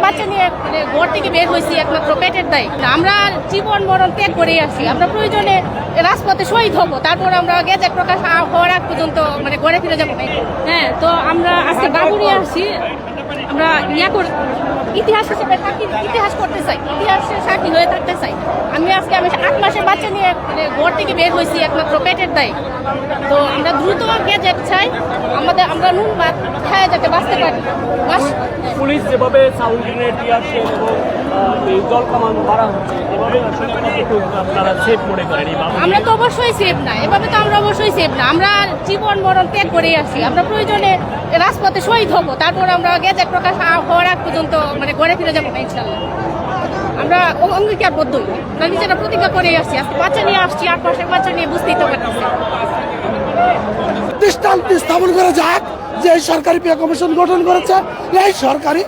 বাচ্চা নিয়ে ঘর থেকে বের হয়েছি একমাত্র পেটের দায়। আমরা জীবন মরণ ত্যাগ করে আসি, আমরা প্রয়োজনে রাজপথে শহীদ হব, তারপর আমরা গেজেট প্রকাশ হওয়ার আগ পর্যন্ত ঘরে ফিরে যাবো। হ্যাঁ, তো আমরা আজকে বাবুরিয়া আসছি, আমরা ইতিহাস হিসেবে ইতিহাস করতে চাই, ইতিহাসের সাক্ষী হয়ে থাকতে চাই। আমি 8 মাসের বাচ্চা নিয়ে ঘর থেকে বের হয়েছি একমাত্র পেটের দায়। তো আমরা দ্রুত গেজেট চাই, আমরা নুন ভাত খায় যাতে বাঁচতে পারি। পুলিশ যেভাবে সাউন্ড গ্রেনেড দিয়ে আসছে এবং জল কামান মারা হচ্ছে, এভাবে আপনারা সেফ মনে করেন? আমরা তো অবশ্যই সেফ না, এভাবে তো আমরা অবশ্যই সেফ না। আমরা জীবন মরণ ত্যাগ করে আসি, আমরা প্রয়োজনে রাজপথে শহীদ হব, তারপর আমরা গেজেট প্রকাশ হওয়ার আগ পর্যন্ত ঘরে ফিরে যাবো না ইনশাল্লাহ। আমরা অঙ্গীকারবদ্ধ, আমরা নিজেরা প্রতিজ্ঞা করে আসছি। আজকে বাচ্চা নিয়ে আসছি, 8 মাসের বাচ্চা নিয়ে, বুঝতেই তো পারতেছি। দৃষ্টান্ত স্থাপন করা যাক যে এই সরকারি পে কমিশন গঠন করেছে, এই সরকারি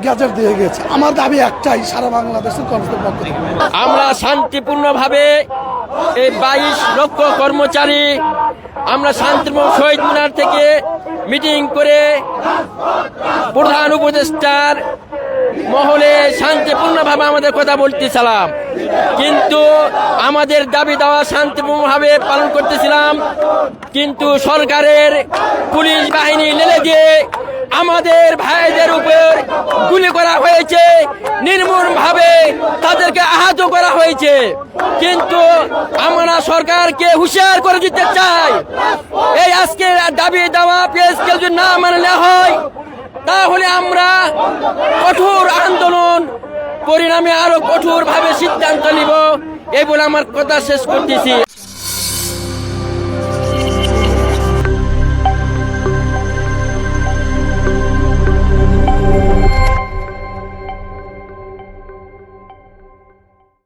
গ্যাজেট দিয়ে গেছে। আমার দাবি একটাই, সারা বাংলাদেশের কর্মীদের পক্ষ থেকে আমরা শান্তিপূর্ণভাবে এই 22 লক্ষ কর্মচারী আমরা শান্তিপূর্ণ শহীদ মিনার থেকে মিটিং করে প্রধান উপদেষ্টার মহলে শান্তিপূর্ণভাবে আমাদের কথা বলতেছিলাম, কিন্তু আমাদের দাবি দেওয়া শান্তিপূর্ণভাবে পালন করতেছিলাম। কিন্তু সরকারের পুলিশ বাহিনী লেলে দিয়ে আমাদের ভাইদের উপর গুলি করা হয়েছে, নির্মমভাবে তাদেরকে আহত করা হয়েছে। কিন্তু আমরা সরকারকে হুঁশিয়ার করে দিতে চাই, এই আজকে দাবি দেওয়া পে স্কেল যদি না মানলে হয়, তাহলে আমরা কঠোর আন্দোলন পরিণামে আরো কঠোরভাবে সিদ্ধান্ত নিব। এই বলে আমার কথা শেষ করতেছি।